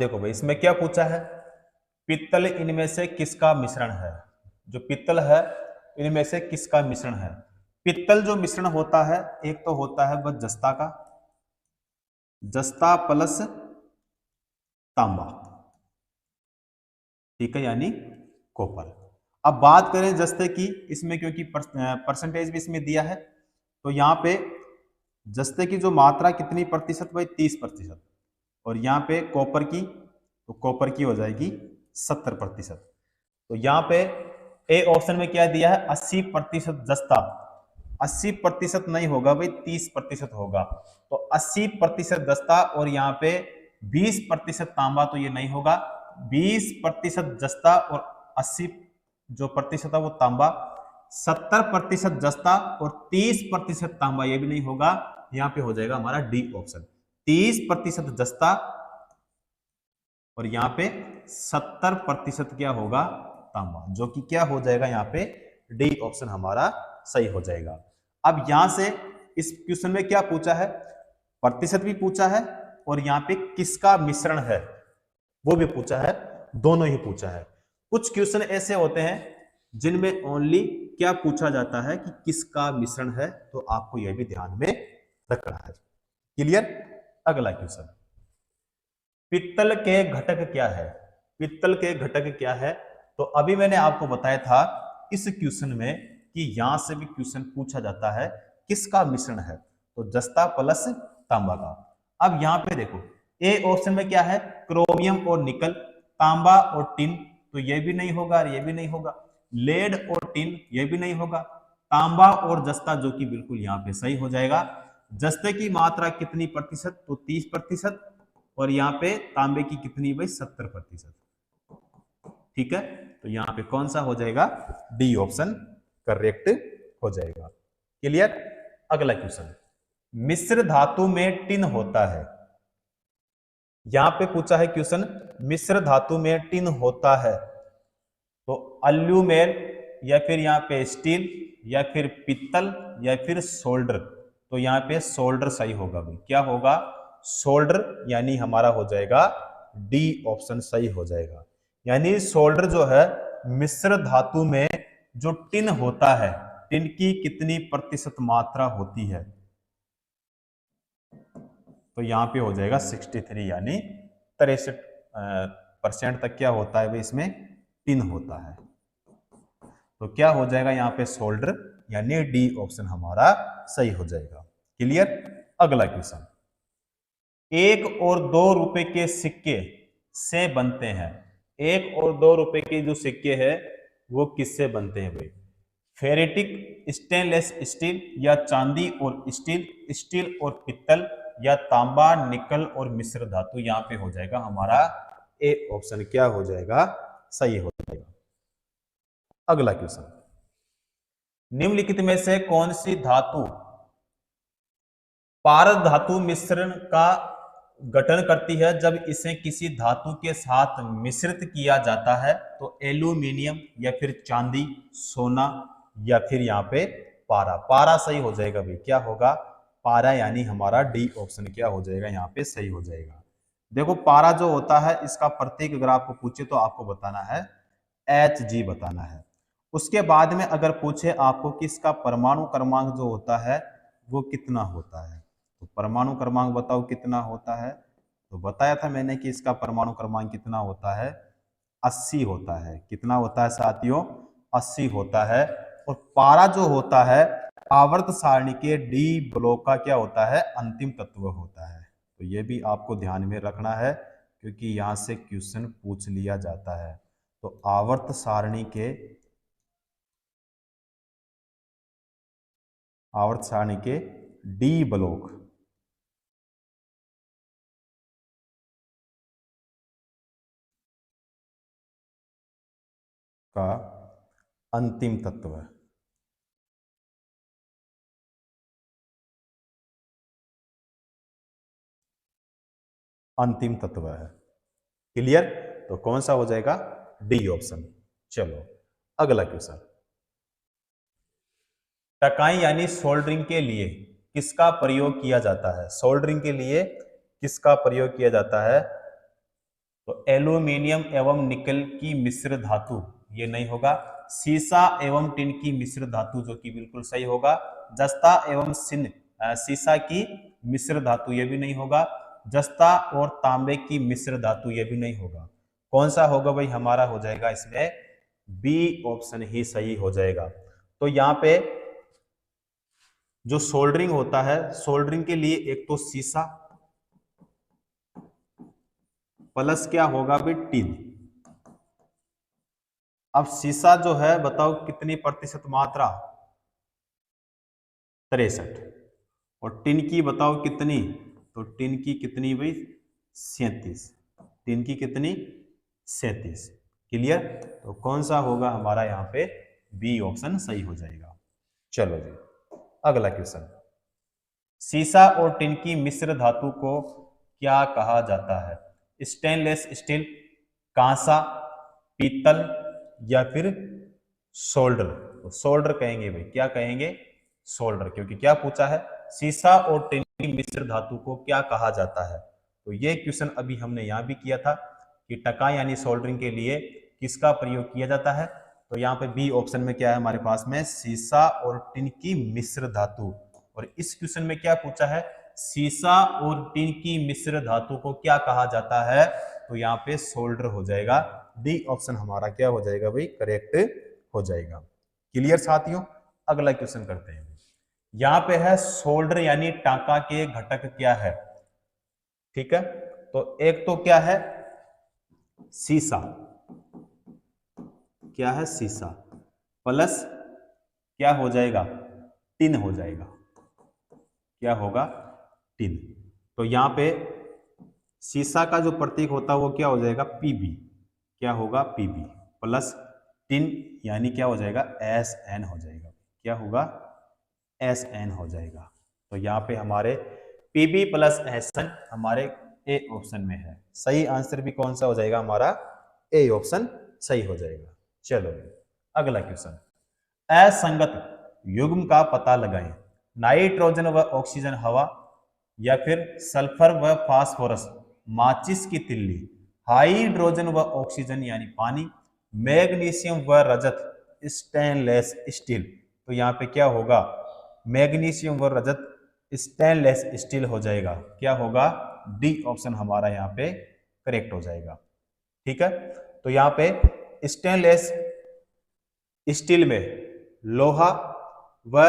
देखो भाई इसमें क्या पूछा है, पित्तल इनमें से किसका मिश्रण है। जो पित्तल है इनमें से किसका मिश्रण है। पित्तल जो मिश्रण होता है एक तो होता है बस जस्ता का, जस्ता प्लस तांबा, ठीक है, यानी कॉपर। अब बात करें जस्ते की, इसमें क्योंकि परसेंटेज भी इसमें दिया है तो यहाँ पे जस्ते की जो मात्रा कितनी प्रतिशत भाई 30%, और यहाँ पे कॉपर की, तो कॉपर की हो जाएगी 70%। तो यहाँ पे ए ऑप्शन में क्या दिया है 80% जस्ता, 80% नहीं होगा भाई 30% होगा। तो 80% जस्ता और यहाँ पे 20% तांबा, तो ये नहीं होगा। 20% जस्ता और 80 जो प्रतिशत है वो तांबा, 70% जस्ता और 30% तांबा, ये भी नहीं होगा। यहाँ पे हो जाएगा हमारा डी ऑप्शन, 30% जस्ता और यहाँ पे 70% क्या होगा तांबा, जो कि क्या हो जाएगा यहाँ पे डी ऑप्शन हमारा सही हो जाएगा। अब यहां से इस क्वेश्चन में क्या पूछा है, प्रतिशत भी पूछा है और यहाँ पे किसका मिश्रण है वो भी पूछा है, दोनों ही पूछा है। कुछ क्वेश्चन ऐसे होते हैं जिनमें ओनली क्या पूछा जाता है कि किसका मिश्रण है, तो आपको यह भी ध्यान में रखना है। क्लियर। अगला क्वेश्चन, पित्तल के घटक क्या है। पित्तल के घटक क्या है, तो अभी मैंने आपको बताया था इस क्वेश्चन में कि यहां से भी क्वेश्चन पूछा जाता है किसका मिश्रण है, तो जस्ता प्लस तांबा का। अब यहां पे देखो ए ऑप्शन में क्या है क्रोमियम और निकल, तांबा और टिन, तो ये भी नहीं होगा, ये भी नहीं होगा। लेड और टिन, ये भी नहीं होगा। तांबा और जस्ता, जो कि बिल्कुल यहाँ पे सही हो जाएगा। जस्ते की मात्रा कितनी प्रतिशत, तो 30%, और यहाँ पे तांबे की कितनी भाई 70%, ठीक है। तो यहाँ पे कौन सा हो जाएगा, डी ऑप्शन करेक्ट हो जाएगा। क्लियर। अगला क्वेश्चन, मिश्र धातु में टिन होता है। यहां पे पूछा है क्वेश्चन मिश्र धातु में टिन होता है, तो अल्यूमेल या फिर यहाँ पे स्टील या फिर पित्तल या फिर सोल्डर, तो यहाँ पे सोल्डर सही होगा भाई, क्या होगा सोल्डर, यानी हमारा हो जाएगा डी ऑप्शन सही हो जाएगा। यानी सोल्डर जो है मिश्र धातु में जो टिन होता है, टिन की कितनी प्रतिशत मात्रा होती है, तो यहाँ पे हो जाएगा 63, यानी 63% तक क्या होता है भाई इसमें टिन होता है। तो क्या हो जाएगा यहाँ पे सोल्डर, यानी डी ऑप्शन हमारा सही हो जाएगा। क्लियर। अगला क्वेश्चन, 1 और 2 रुपए के सिक्के से बनते हैं। 1 और 2 रुपए के जो सिक्के हैं वो किससे बनते हैं भाई, फेरेटिक स्टेनलेस स्टील या चांदी और स्टील, स्टील और पित्तल, या तांबा निकल और मिश्र धातु। यहाँ पे हो जाएगा हमारा ए ऑप्शन क्या हो जाएगा सही हो जाएगा। अगला क्वेश्चन, निम्नलिखित में से कौन सी धातु पारद धातु मिश्रण का गठन करती है जब इसे किसी धातु के साथ मिश्रित किया जाता है, तो एल्यूमिनियम या फिर चांदी, सोना, या फिर यहाँ पे पारा। पारा सही हो जाएगा भाई, क्या होगा पारा, यानी हमारा डी ऑप्शन क्या हो जाएगा यहाँ पे सही हो जाएगा। देखो पारा जो होता है इसका प्रतीक अगर आपको पूछे तो आपको बताना है Hg बताना है। उसके बाद में अगर पूछे आपको कि इसका परमाणु क्रमांक जो होता है वो कितना होता है, तो परमाणु क्रमांक बताओ कितना होता है, तो बताया था मैंने कि इसका परमाणु क्रमांक कितना होता है 80 होता है। कितना होता है साथियों 80 होता है। और पारा जो होता है आवर्त सारणी के डी ब्लॉक का क्या होता है अंतिम तत्व होता है। तो ये भी आपको ध्यान में रखना है क्योंकि यहां से क्वेश्चन पूछ लिया जाता है। तो आवर्त सारणी के डी ब्लॉक का अंतिम तत्व है। अंतिम तत्व है। क्लियर। तो कौन सा हो जाएगा डी ऑप्शन। चलो अगला क्वेश्चन, टकाई यानी सोल्डरिंग के लिए किसका प्रयोग किया जाता है। सोल्डरिंग के लिए किसका प्रयोग किया जाता है, एल्यूमिनियम एवं निकल की मिश्र धातु, ये नहीं होगा। सीसा एवं टिन की मिश्र धातु, जो कि बिल्कुल सही होगा। जस्ता एवं सीसा की मिश्र धातु, ये भी नहीं होगा। जस्ता और तांबे की मिश्र धातु, ये भी नहीं होगा। कौन सा होगा भाई? हमारा हो जाएगा इसमें बी ऑप्शन ही सही हो जाएगा। तो यहाँ पे जो सोल्डरिंग होता है, सोल्डरिंग के लिए एक तो सीसा प्लस क्या होगा भाई? टिन। अब सीसा जो है बताओ कितनी प्रतिशत मात्रा? 63। और टिन की बताओ कितनी? तो टिन की कितनी भाई? 37। टिन की कितनी? 37। क्लियर? तो कौन सा होगा हमारा यहाँ पे? बी ऑप्शन सही हो जाएगा। चलो जी, अगला क्वेश्चन। सीसा और टिन की मिश्र धातु को क्या कहा जाता है? स्टेनलेस स्टील, कांसा, पीतल या फिर सोल्डर? तो सोल्डर कहेंगे भाई। क्या कहेंगे? सोल्डर। क्योंकि क्या पूछा है? सीसा और टिन की मिश्र धातु को क्या कहा जाता है? तो ये क्वेश्चन अभी हमने यहां भी किया था कि टका यानी सोल्डरिंग के लिए किसका प्रयोग किया जाता है। तो यहाँ पे बी ऑप्शन में क्या है हमारे पास में? सीसा और टिन की मिश्र धातु। और इस क्वेश्चन में क्या पूछा है? सीसा और टिन की मिश्र धातु को क्या कहा जाता है? तो यहाँ पे सोल्डर हो जाएगा। डी ऑप्शन हमारा क्या हो जाएगा भाई? करेक्ट हो जाएगा। क्लियर साथियों? अगला क्वेश्चन करते हैं। यहां पे है सोल्डर यानी टांका के घटक क्या है? ठीक है, तो एक तो क्या है? सीसा। क्या है? सीसा प्लस क्या हो जाएगा? टिन हो जाएगा। क्या होगा? टिन। तो यहां पे सीसा का जो प्रतीक होता है वो क्या हो जाएगा? पीबी। क्या होगा? पीबी प्लस टिन यानी क्या हो जाएगा? एस एन हो जाएगा। क्या होगा? एस एन हो जाएगा। तो यहाँ पे हमारे पीबी प्लस एस एन हमारे ए ऑप्शन में है। सही आंसर भी कौन सा हो जाएगा हमारा? ए ऑप्शन सही हो जाएगा। चलो अगला क्वेश्चन। असंगत युग्म का पता लगाएं। नाइट्रोजन व ऑक्सीजन हवा, या फिर सल्फर व फास्फोरस माचिस की तिल्ली, हाइड्रोजन व ऑक्सीजन यानी पानी, मैग्नीशियम व रजत स्टेनलेस स्टील। तो यहाँ पे क्या होगा? मैग्नीशियम व रजत स्टेनलेस स्टील हो जाएगा। क्या होगा? डी ऑप्शन हमारा यहाँ पे करेक्ट हो जाएगा। ठीक है, तो यहाँ पे स्टेनलेस स्टील में लोहा व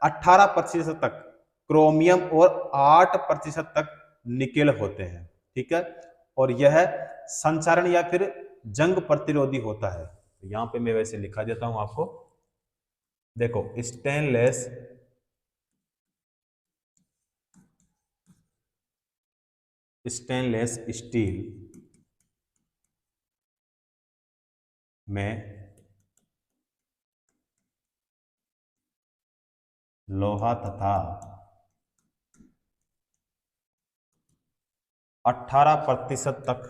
18% तक क्रोमियम और 8% तक निकेल होते हैं। ठीक है, और यह संचारण या फिर जंग प्रतिरोधी होता है। तो यहां पे मैं वैसे लिखा देता हूं आपको। देखो, स्टेनलेस स्टील में लोहा तथा 18% तक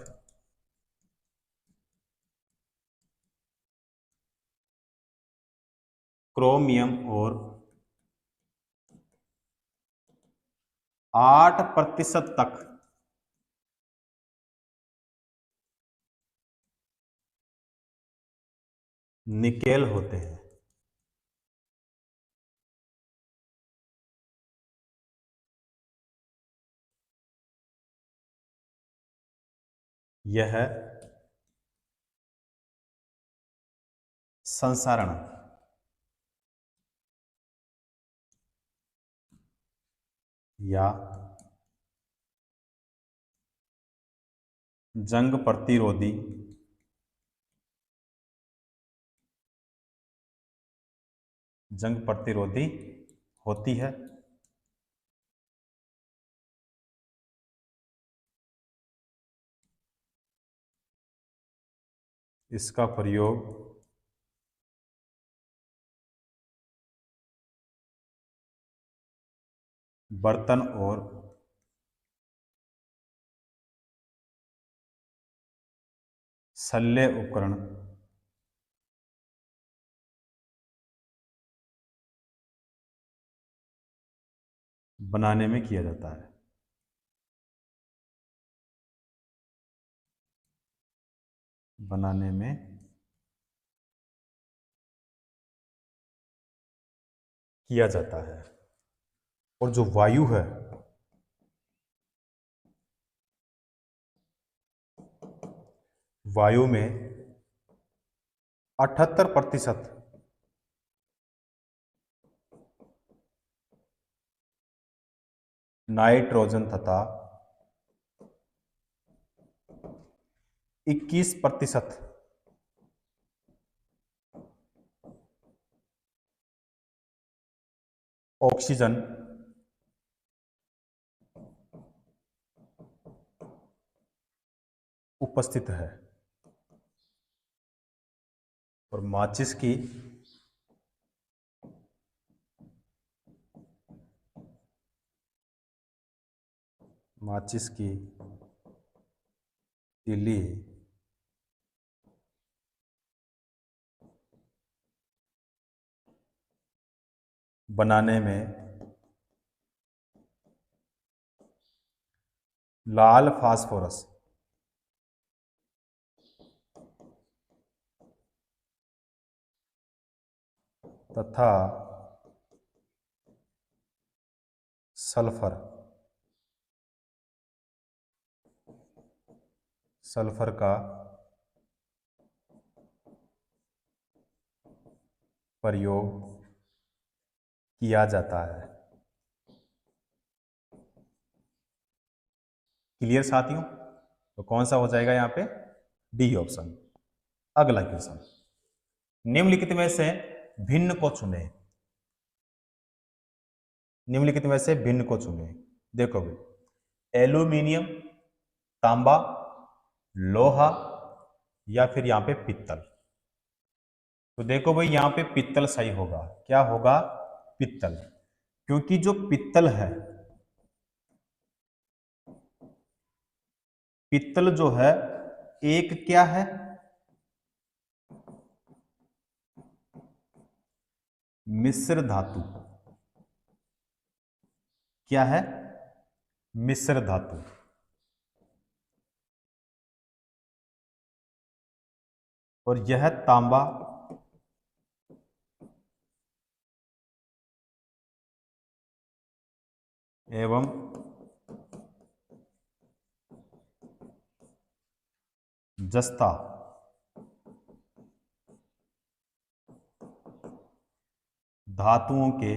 क्रोमियम और 8% तक निकेल होते हैं। यह संसारण या जंग प्रतिरोधी होती है। इसका प्रयोग बर्तन और शल्य उपकरण बनाने में किया जाता है। बनाने में किया जाता है। और जो वायु है वायु में 78% नाइट्रोजन तथा 21% ऑक्सीजन उपस्थित है। और माचिस की तीली बनाने में लाल फास्फोरस तथा सल्फर सल्फर का प्रयोग किया जाता है। क्लियर साथियों? तो कौन सा हो जाएगा यहाँ पे? D option. अगला क्वेश्चन, निम्नलिखित में से भिन्न को चुने। निम्नलिखित में से भिन्न को चुने। देखो भाई, एल्यूमिनियम, तांबा, लोहा या फिर यहां पे पित्तल। तो देखो भाई, यहां पे पित्तल सही होगा। क्या होगा? पित्तल। क्योंकि जो पित्तल है, पित्तल जो है एक क्या है? मिश्र धातु। क्या है? मिश्र धातु। और यह तांबा एवं जस्ता धातुओं के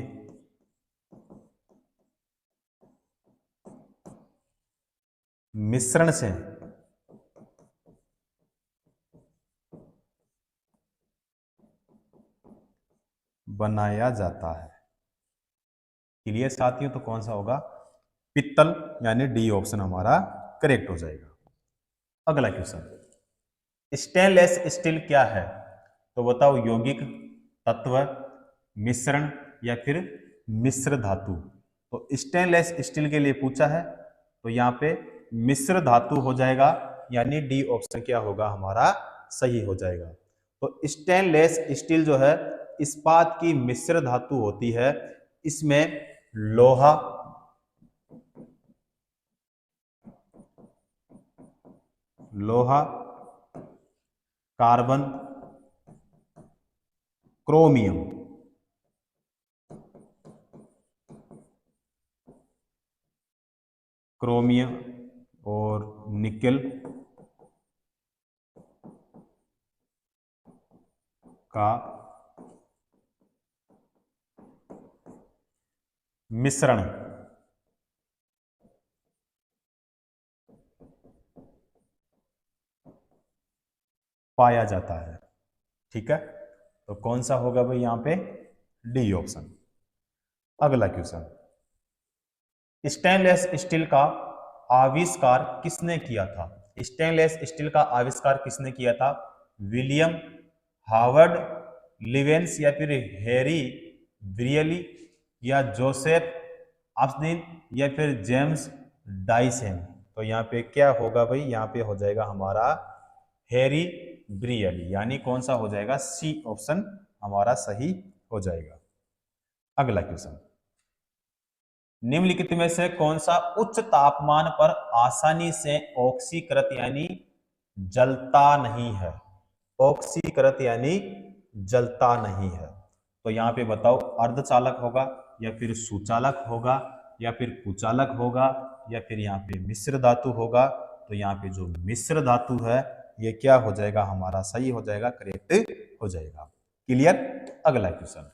मिश्रण से बनाया जाता है। क्लियर साथियों? तो कौन सा होगा? पित्तल, यानी डी ऑप्शन हमारा करेक्ट हो जाएगा। अगला क्वेश्चन, स्टेनलेस स्टील क्या है? तो बताओ, यौगिक, तत्व, मिश्रण या फिर मिश्र धातु। तो स्टेनलेस स्टील के लिए पूछा है, तो यहाँ पे मिश्र धातु हो जाएगा, यानी डी ऑप्शन क्या होगा हमारा? सही हो जाएगा। तो स्टेनलेस स्टील जो है इस्पात की मिश्र धातु होती है। इसमें लोहा, कार्बन, क्रोमियम क्रोमियम और निकेल का मिश्रण पाया जाता है। ठीक है, तो कौन सा होगा भाई यहाँ पे? D option. अगला क्वेश्चन, स्टेनलेस स्टील का आविष्कार किसने किया था? स्टेनलेस स्टील का आविष्कार किसने किया था? विलियम हार्वर्ड लिवेंस या फिर हैरी ब्रियली या जोसेफ ऑस्टिन या फिर जेम्स डाइसन। तो यहाँ पे क्या होगा भाई? यहाँ पे हो जाएगा हमारा हैरी ब्रियली, यानी कौन सा हो जाएगा? सी ऑप्शन हमारा सही हो जाएगा। अगला क्वेश्चन, निम्नलिखित में से कौन सा उच्च तापमान पर आसानी से ऑक्सीकृत यानी जलता नहीं है, ऑक्सीकृत यानी जलता नहीं है। तो यहाँ पे बताओ अर्धचालक होगा या फिर सुचालक होगा या फिर कुचालक होगा या फिर यहाँ पे मिश्र धातु होगा। तो यहाँ पे जो मिश्र धातु है ये क्या हो जाएगा, हमारा सही हो जाएगा, करेक्ट हो जाएगा। क्लियर। अगला क्वेश्चन,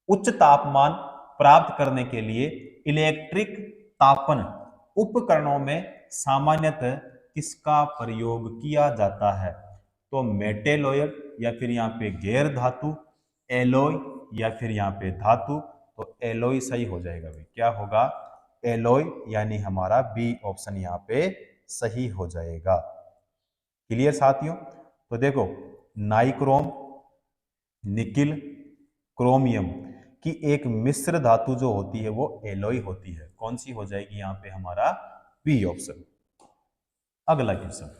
उच्च तापमान प्राप्त करने के लिए इलेक्ट्रिक तापन उपकरणों में सामान्यतः किसका प्रयोग किया जाता है? तो मेटेलॉयड या फिर यहाँ पे गैर धातु, एलॉय या फिर यहाँ पे धातु। तो एलॉय सही हो जाएगा भाई, क्या होगा, एलॉय, यानी हमारा बी ऑप्शन यहाँ पे सही हो जाएगा। क्लियर साथियों। तो देखो नाइक्रोम, निकिल, क्रोमियम की एक मिश्र धातु जो होती है वो एलॉय होती है। कौन सी हो जाएगी यहाँ पे, हमारा बी ऑप्शन। अगला क्वेश्चन,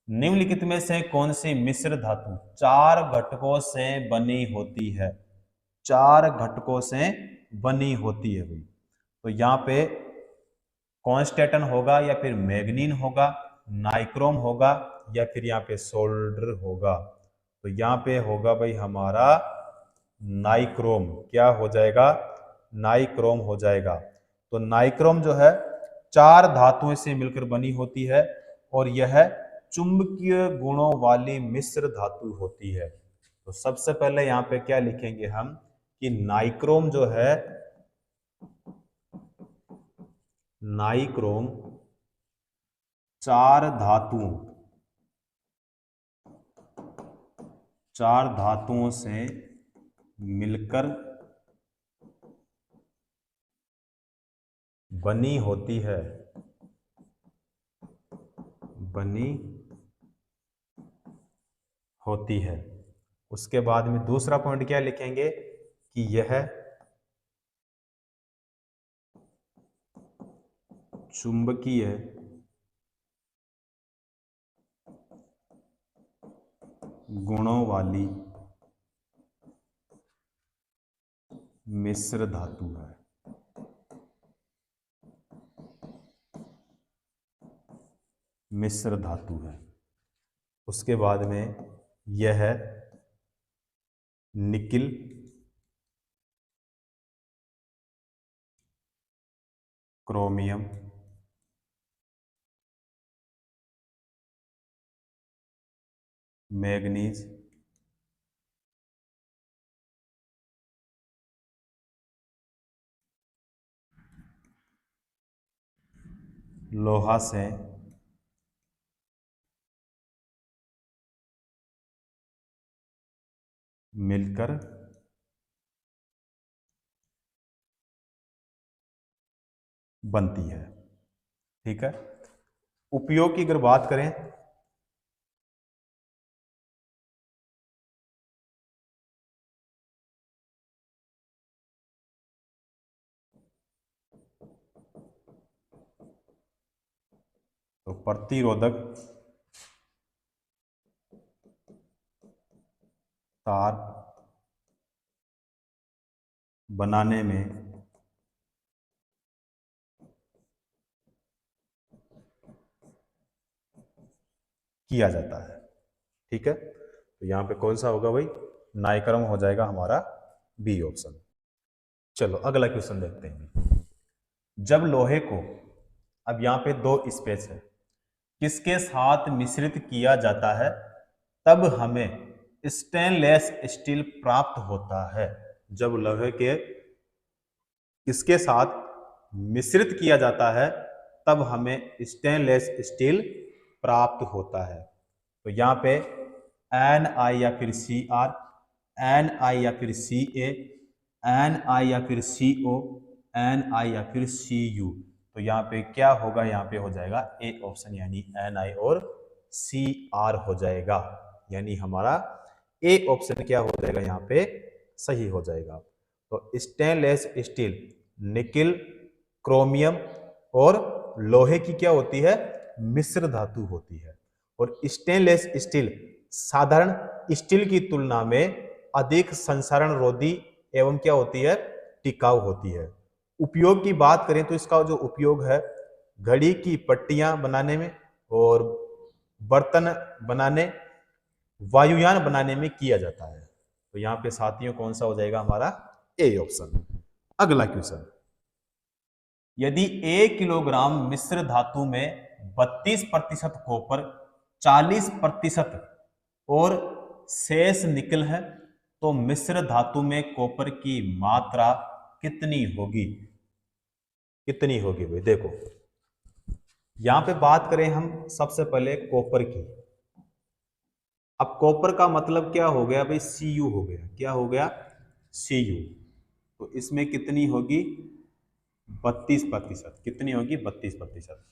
निम्नलिखित में से कौन सी मिश्र धातु 4 घटकों से बनी होती है? 4 घटकों से बनी होती है भाई। तो यहाँ पे कॉन्स्टेटन होगा या फिर मैग्नीन होगा, नाइक्रोम होगा या फिर यहाँ पे सोल्डर होगा। तो यहाँ पे होगा भाई हमारा नाइक्रोम। क्या हो जाएगा, नाइक्रोम हो जाएगा। तो नाइक्रोम जो है 4 धातुओं से मिलकर बनी होती है और यह चुंबकीय गुणों वाली मिश्र धातु होती है। तो सबसे पहले यहाँ पे क्या लिखेंगे हम कि नाइक्रोम जो है, नाइक्रोम 4 धातुओं से मिलकर बनी होती है, उसके बाद में दूसरा पॉइंट क्या लिखेंगे कि यह चुंबकीय गुणों वाली मिश्र धातु है। मिश्र धातु है। उसके बाद में यह निकिल, क्रोमियम, मैग्नीज, लोहा से मिलकर बनती है। ठीक है। उपयोग की अगर बात करें तो प्रतिरोधक तार बनाने में किया जाता है। ठीक है। तो यहां पे कौन सा होगा भाई, नाइक्रोम हो जाएगा हमारा बी ऑप्शन। चलो अगला क्वेश्चन देखते हैं। जब लोहे को, अब यहां पे 2 स्पेस है, किसके साथ मिश्रित किया जाता है तब हमें स्टेनलेस स्टील प्राप्त होता है? जब लोहे के किसके साथ मिश्रित किया जाता है तब हमें स्टेनलेस स्टील प्राप्त होता है। तो यहाँ पे Ni या फिर Cr, Ni या फिर Ca, Ni या फिर Co, Ni या फिर Cu। तो यहाँ पे क्या होगा, यहाँ पे हो जाएगा ए ऑप्शन, यानी Ni और Cr हो जाएगा। यानी हमारा ए ऑप्शन क्या हो जाएगा, यहाँ पे सही हो जाएगा। तो स्टेनलेस स्टील निकिल, क्रोमियम और लोहे की क्या होती है, मिश्र धातु होती है। और स्टेनलेस स्टील साधारण स्टील की तुलना में अधिक संसरण रोधी एवं क्या होती है, टिकाऊ होती है। उपयोग की बात करें तो इसका जो उपयोग है घड़ी की पट्टियां बनाने में और बर्तन बनाने, वायुयान बनाने में किया जाता है। तो यहां पे साथियों कौन सा हो जाएगा हमारा? A option. अगला क्वेश्चन, यदि 1 किलोग्राम मिश्र धातु में 32% कॉपर, 40% और शेष निकल है, तो मिश्र धातु में कॉपर की मात्रा कितनी होगी? कितनी होगी भाई? देखो यहां पे बात करें हम सबसे पहले कॉपर की। अब कॉपर का मतलब क्या हो गया भाई? Cu हो गया। क्या हो गया? Cu। तो इसमें कितनी होगी? 32%। कितनी होगी? 32%।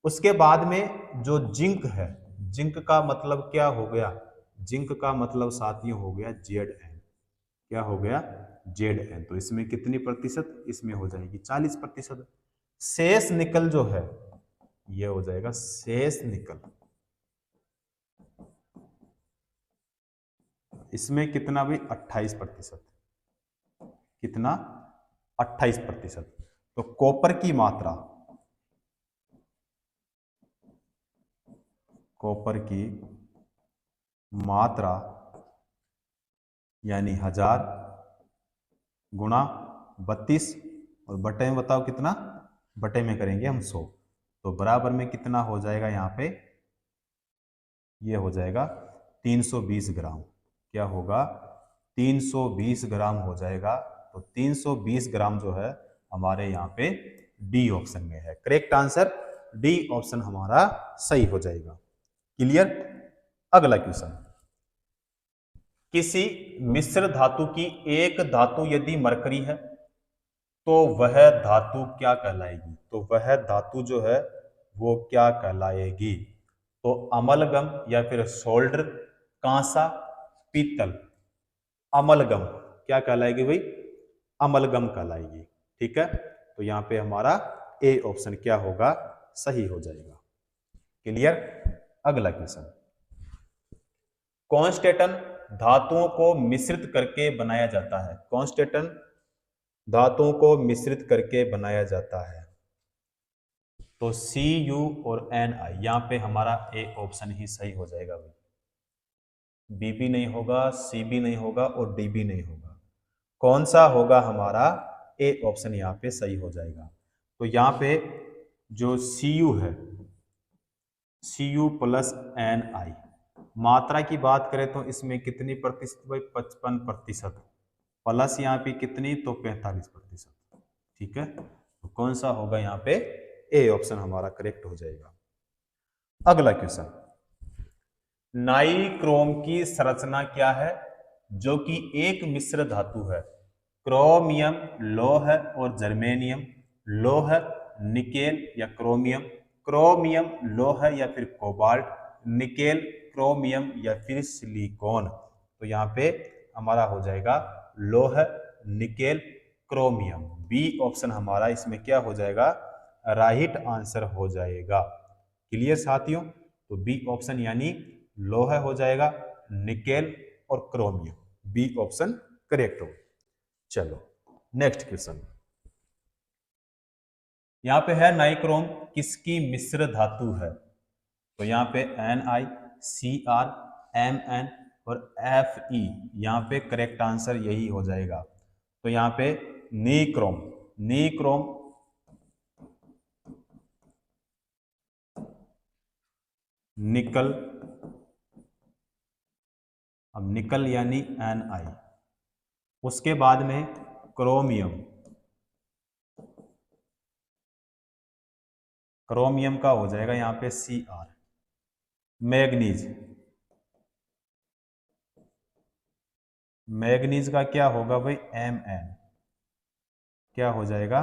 उसके बाद में जो जिंक है, जिंक का मतलब क्या हो गया? जिंक का मतलब साथियों हो गया Zn। क्या हो गया? Zn। तो इसमें कितनी प्रतिशत? इसमें हो जाएगी 40%। शेष निकल जो है ये हो जाएगा शेष निकल। इसमें कितना भी? 28%। कितना? 28%। तो कॉपर की मात्रा, कॉपर की मात्रा यानी 1000 गुणा 32 और बटे में बताओ कितना? बटे में करेंगे हम 100। तो बराबर में कितना हो जाएगा यहाँ पे? ये हो जाएगा 320 ग्राम। क्या होगा? 320 ग्राम हो जाएगा। तो 320 ग्राम जो है हमारे यहाँ पे डी ऑप्शन में है। करेक्ट आंसर डी ऑप्शन हमारा सही हो जाएगा। क्लियर? अगला क्वेश्चन, किसी मिश्र धातु की एक धातु यदि मरकरी है तो वह धातु क्या कहलाएगी? तो वह धातु जो है वो क्या कहलाएगी? तो अमलगम या फिर सोल्डर, कांसा, पीतल। अमलगम क्या कहलाएगी भाई? अमलगम कहलाएगी। ठीक है, तो यहां पे हमारा ए ऑप्शन क्या होगा? सही हो जाएगा। क्लियर? अगला क्वेश्चन, कॉन्स्टेटन धातुओं को मिश्रित करके बनाया जाता है। कॉन्स्टेटन धातुओं को मिश्रित करके बनाया जाता है। तो Cu और Ni, यहां पे हमारा ए ऑप्शन ही सही हो जाएगा भाई। बी भी नहीं होगा, सी भी नहीं होगा और डी भी नहीं होगा। कौन सा होगा हमारा? ए ऑप्शन यहाँ पे सही हो जाएगा। तो यहाँ पे जो Cu है, Cu प्लस Ni, मात्रा की बात करें तो इसमें कितनी प्रतिशत भाई? 55%। प्लस यहाँ पे कितनी? तो 45%। ठीक है, तो कौन सा होगा यहाँ पे? ए ऑप्शन हमारा करेक्ट हो जाएगा। अगला क्वेश्चन, नाइक्रोम की संरचना क्या है जो कि एक मिश्र धातु है? क्रोमियम, लौह और जर्मेनियम, लौह, निकेल या क्रोमियम, क्रोमियम, लौह या फिर कोबाल्ट, निकेल, क्रोमियम या फिर सिलिकॉन। तो यहाँ पे हमारा हो जाएगा लौह, निकेल, क्रोमियम। बी ऑप्शन हमारा इसमें क्या हो जाएगा? राइट आंसर हो जाएगा। क्लियर साथियों? तो बी ऑप्शन यानी लोहा हो जाएगा, निकेल और क्रोमियम। बी ऑप्शन करेक्ट हो। चलो नेक्स्ट क्वेश्चन, यहां पे है नाइक्रोम किसकी मिश्र धातु है? तो यहाँ पे Ni, Cr, Mn और Fe, यहाँ पे करेक्ट आंसर यही हो जाएगा। तो यहाँ पे नीक्रोम, नीक्रोम निकल, अब निकल यानी Ni, उसके बाद में क्रोमियम, क्रोमियम का हो जाएगा यहाँ पे Cr, मैग्नीज, मैग्नीज का क्या होगा भाई? Mn। क्या हो जाएगा?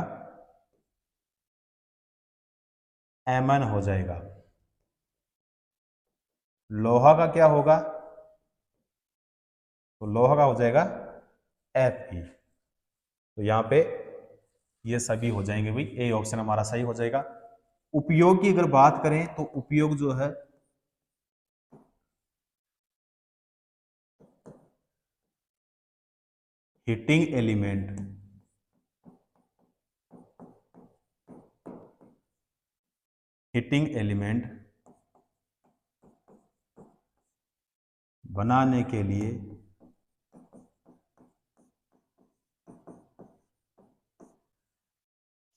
Mn हो जाएगा। लोहा का क्या होगा? तो लोहा का हो जाएगा Fe। तो यहाँ पे ये सभी हो जाएंगे भाई। ए ऑप्शन हमारा सही हो जाएगा। उपयोग की अगर बात करें तो उपयोग जो है हीटिंग एलिमेंट, हीटिंग एलिमेंट बनाने के लिए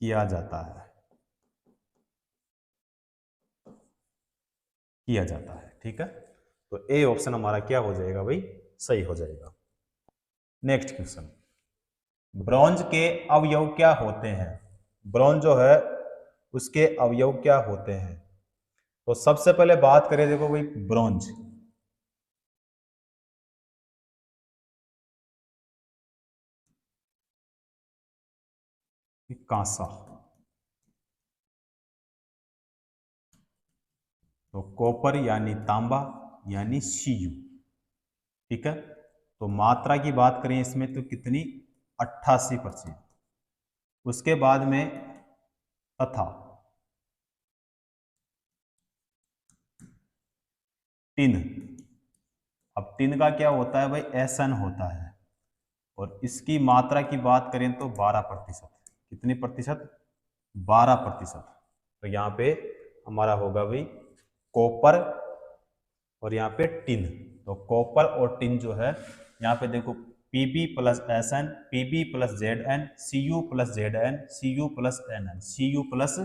किया जाता है। ठीक है, तो ए ऑप्शन हमारा क्या हो जाएगा भाई, सही हो जाएगा। नेक्स्ट क्वेश्चन, ब्रॉन्ज के अवयव क्या होते हैं? ब्रॉन्ज जो है उसके अवयव क्या होते हैं? तो सबसे पहले बात करें, देखो भाई ब्रॉन्ज, कांसा, तो कॉपर यानी तांबा यानी Cu। ठीक है, तो मात्रा की बात करें इसमें तो कितनी, 88%। उसके बाद में तथा, टिन, अब टिन का क्या होता है भाई, Sn होता है, और इसकी मात्रा की बात करें तो 12%। कितनी प्रतिशत, 12%। तो यहाँ पे हमारा होगा भाई कॉपर और यहाँ पे टिन। तो कॉपर और टिन जो है, यहाँ पे देखो Pb plus Sn, Pb plus Zn, Cu plus Zn, Cu plus Nn, Cu plus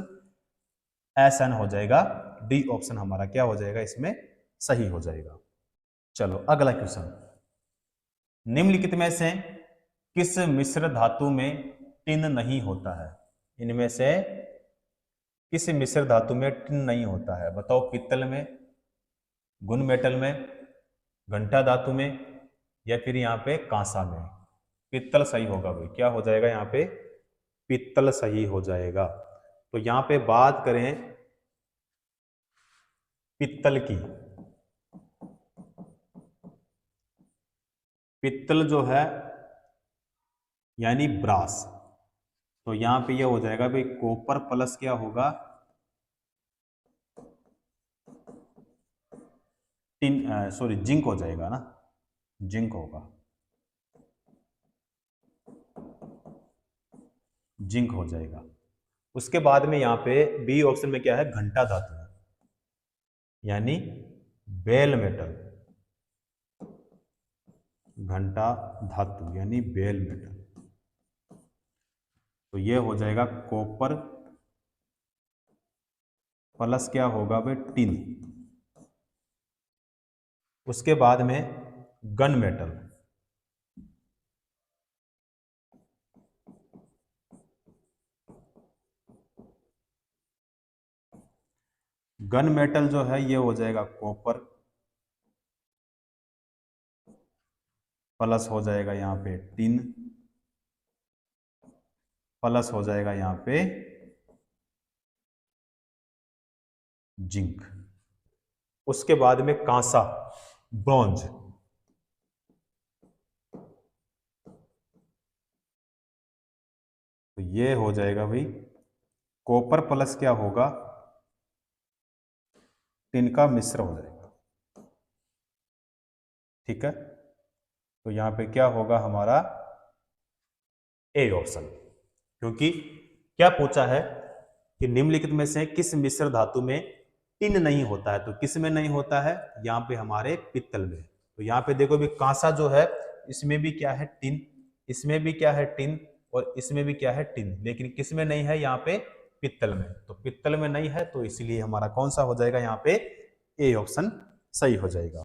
Sn हो जाएगा। डी ऑप्शन हमारा क्या हो जाएगा, इसमें सही हो जाएगा। चलो अगला क्वेश्चन, निम्नलिखित में से किस मिश्र धातु में टिन नहीं होता है? इनमें से किस मिश्र धातु में टिन नहीं होता है? बताओ, पित्तल में, गुण मेटल में, घंटा धातु में, या फिर यहाँ पे कांसा में? पित्तल सही होगा भाई, क्या हो जाएगा यहाँ पे, पित्तल सही हो जाएगा। तो यहाँ पे बात करें पित्तल की, पित्तल जो है यानी ब्रास, तो यहां पे ये हो जाएगा भाई कॉपर प्लस क्या होगा, टिन, सॉरी जिंक हो जाएगा ना, जिंक होगा, जिंक हो जाएगा। उसके बाद में यहाँ पे बी ऑप्शन में क्या है, घंटा धातु है, यानी बेल मेटल, घंटा धातु यानी बेल मेटल। तो ये हो जाएगा कॉपर प्लस क्या होगा भाई, टिन। उसके बाद में गन मेटल, गन मेटल जो है ये हो जाएगा कॉपर प्लस हो जाएगा यहाँ पे टिन, प्लस हो जाएगा यहाँ पे जिंक। उसके बाद में कांसा, ब्रॉन्ज, तो ये हो जाएगा भाई कॉपर प्लस क्या होगा, टिन का मिश्र हो जाएगा। ठीक है, तो यहां पे क्या होगा हमारा, ए ऑप्शन, क्योंकि क्या पूछा है कि निम्नलिखित में से किस मिश्र धातु में टिन नहीं होता है? तो किस में नहीं होता है, यहाँ पे हमारे पित्तल में। तो यहाँ पे देखो भी कांसा जो है इसमें भी क्या है, टिन, इसमें भी क्या है, टिन, और इसमें भी क्या है, टिन, लेकिन किस में नहीं है, यहाँ पे पित्तल में। तो पित्तल में नहीं है, तो इसलिए हमारा कौन सा हो जाएगा, यहाँ पे ए ऑप्शन सही हो जाएगा।